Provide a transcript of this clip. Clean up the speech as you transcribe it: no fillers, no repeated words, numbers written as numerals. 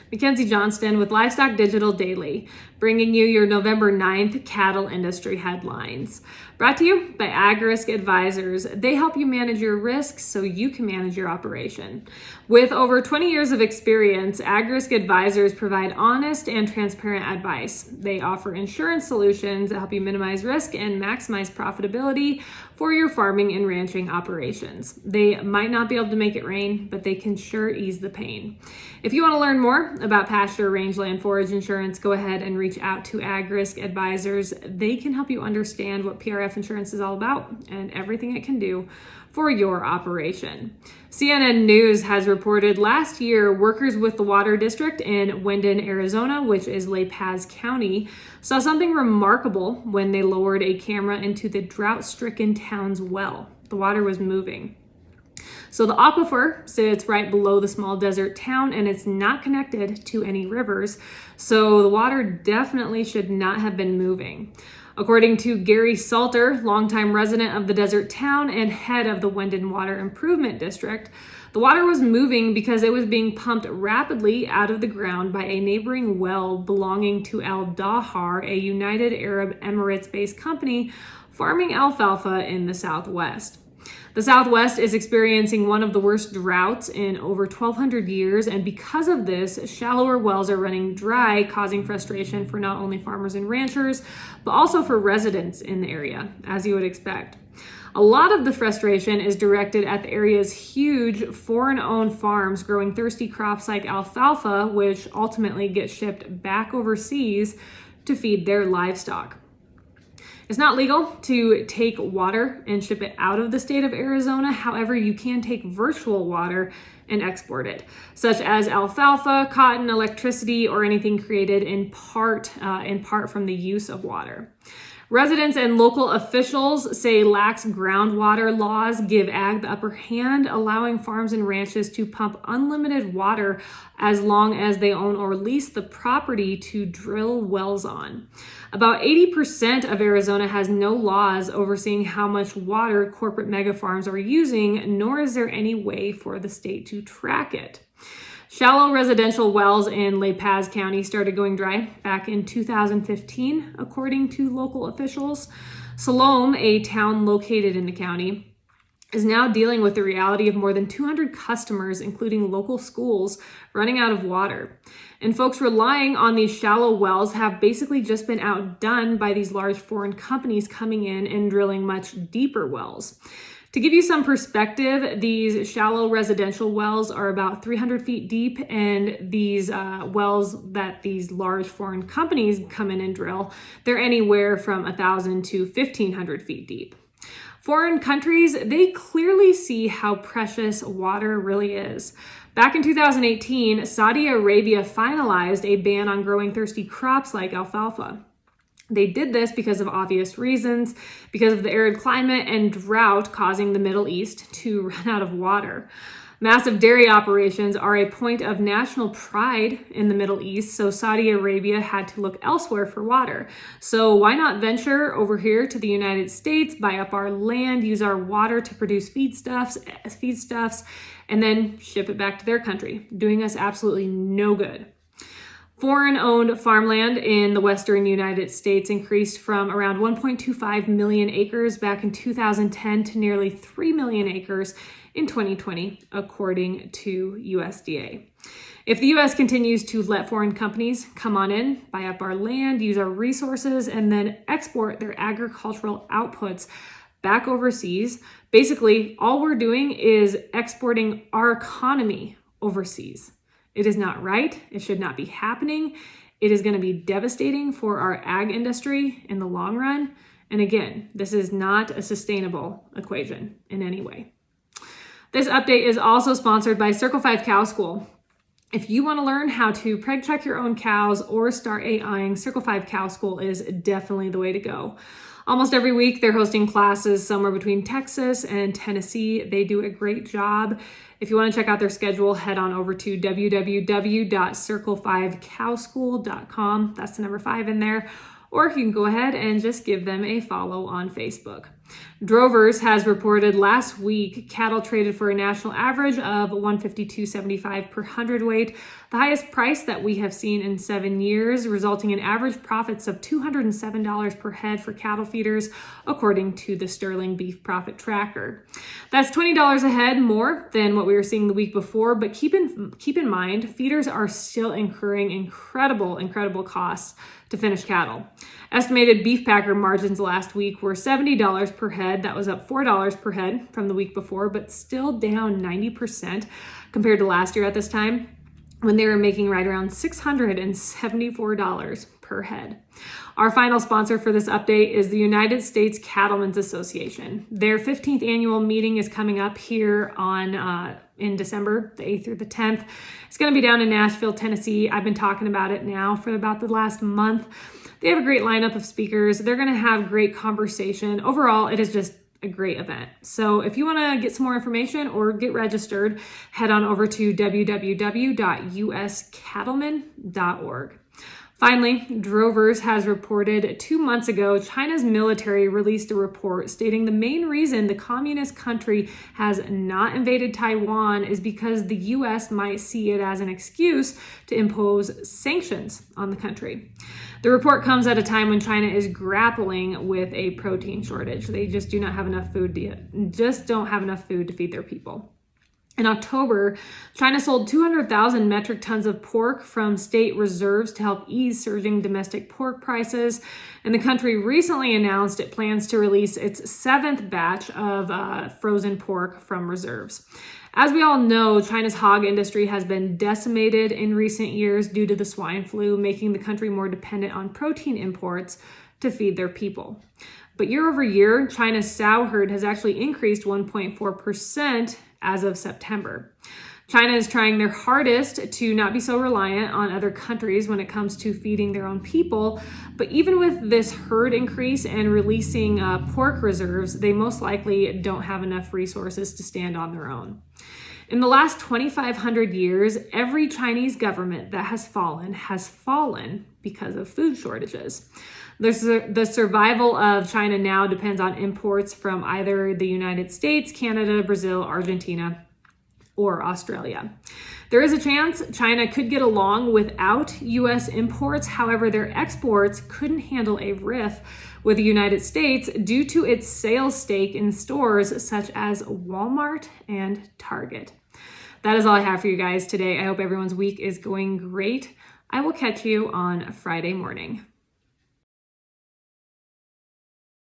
Mackenzie Johnston with Livestock Digital Daily, bringing you your November 9th cattle industry headlines. Brought to you by AgRisk Advisors. They help you manage your risks so you can manage your operation. With over 20 years of experience, AgRisk Advisors provide honest and transparent advice. They offer insurance solutions that help you minimize risk and maximize profitability for your farming and ranching operations. They might not be able to make it rain, but they can sure ease the pain. If you want to learn more about pasture, rangeland, forage insurance, go ahead and reach out to AgRisk Advisors. They can help you understand what PRF insurance is all about and everything it can do for your operation. CNN News has reported last year, workers with the water district in Windon, Arizona, which is La Paz County, saw something remarkable when they lowered a camera into the drought-stricken town's well. The water was moving. So the aquifer sits right below the small desert town and it's not connected to any rivers. So the water definitely should not have been moving. According to Gary Salter, longtime resident of the desert town and head of the Windon Water Improvement District, the water was moving because it was being pumped rapidly out of the ground by a neighboring well belonging to Al Dahar, a United Arab Emirates-based company farming alfalfa in the Southwest. The Southwest is experiencing one of the worst droughts in over 1,200 years, and because of this, shallower wells are running dry, causing frustration for not only farmers and ranchers, but also for residents in the area, as you would expect. A lot of the frustration is directed at the area's huge foreign-owned farms growing thirsty crops like alfalfa, which ultimately get shipped back overseas to feed their livestock. It's not legal to take water and ship it out of the state of Arizona. However, you can take virtual water and export it, such as alfalfa, cotton, electricity, or anything created in part from the use of water. Residents and local officials say lax groundwater laws give ag the upper hand, allowing farms and ranches to pump unlimited water as long as they own or lease the property to drill wells on. About 80% of Arizona has no laws overseeing how much water corporate mega farms are using, nor is there any way for the state to track it. Shallow residential wells in La Paz County started going dry back in 2015, according to local officials. Salome, a town located in the county, is now dealing with the reality of more than 200 customers, including local schools, running out of water. And folks relying on these shallow wells have basically just been outdone by these large foreign companies coming in and drilling much deeper wells. To give you some perspective, these shallow residential wells are about 300 feet deep, and these wells that these large foreign companies come in and drill, they're anywhere from 1,000 to 1,500 feet deep. Foreign countries, they clearly see how precious water really is. Back in 2018, Saudi Arabia finalized a ban on growing thirsty crops like alfalfa. They did this because of obvious reasons, because of the arid climate and drought causing the Middle East to run out of water. Massive dairy operations are a point of national pride in the Middle East, so Saudi Arabia had to look elsewhere for water. So why not venture over here to the United States, buy up our land, use our water to produce feedstuffs, and then ship it back to their country, doing us absolutely no good. Foreign-owned farmland in the western United States increased from around 1.25 million acres back in 2010 to nearly 3 million acres in 2020, according to USDA. If the U.S. continues to let foreign companies come on in, buy up our land, use our resources, and then export their agricultural outputs back overseas, basically all we're doing is exporting our economy overseas. It is not right. It should not be happening. It is going to be devastating for our ag industry in the long run. And again, this is not a sustainable equation in any way. This update is also sponsored by Circle 5 Cow School. If you want to learn how to preg check your own cows or start AIing, Circle 5 Cow School is definitely the way to go. Almost every week, they're hosting classes somewhere between Texas and Tennessee. They do a great job. If you want to check out their schedule, head on over to www.circle5cowschool.com. That's the number 5 in there. Or you can go ahead and just give them a follow on Facebook. Drovers has reported last week cattle traded for a national average of $152.75 per hundredweight, the highest price that we have seen in 7 years, resulting in average profits of $207 per head for cattle feeders, according to the Sterling Beef Profit Tracker. That's $20 a head more than what we were seeing the week before, but keep in mind, feeders are still incurring incredible costs to finish cattle. Estimated beef packer margins last week were $70 per head. That was up $4 per head from the week before, but still down 90% compared to last year at this time, when they were making right around $674 per head. Our final sponsor for this update is the United States Cattlemen's Association. Their 15th annual meeting is coming up here in December, the 8th through the 10th. It's going to be down in Nashville, Tennessee. I've been talking about it now for about the last month. They have a great lineup of speakers. They're going to have great conversation. Overall, it is just a great event. So if you want to get some more information or get registered, head on over to www.uscattlemen.org. Finally, Drovers has reported 2 months ago, China's military released a report stating the main reason the communist country has not invaded Taiwan is because the U.S. might see it as an excuse to impose sanctions on the country. The report comes at a time when China is grappling with a protein shortage. They just don't have enough food to feed their people. In October, China sold 200,000 metric tons of pork from state reserves to help ease surging domestic pork prices. And the country recently announced it plans to release its 7th batch of frozen pork from reserves. As we all know, China's hog industry has been decimated in recent years due to the swine flu, making the country more dependent on protein imports to feed their people. But year over year, China's sow herd has actually increased 1.4% as of September. China is trying their hardest to not be so reliant on other countries when it comes to feeding their own people. But even with this herd increase and releasing pork reserves, they most likely don't have enough resources to stand on their own. In the last 2,500 years, every Chinese government that has fallen because of food shortages. The survival of China now depends on imports from either the United States, Canada, Brazil, Argentina, or Australia. There is a chance China could get along without U.S. imports. However, their exports couldn't handle a rift with the United States due to its sales stake in stores such as Walmart and Target. That is all I have for you guys today. I hope everyone's week is going great. I will catch you on Friday morning.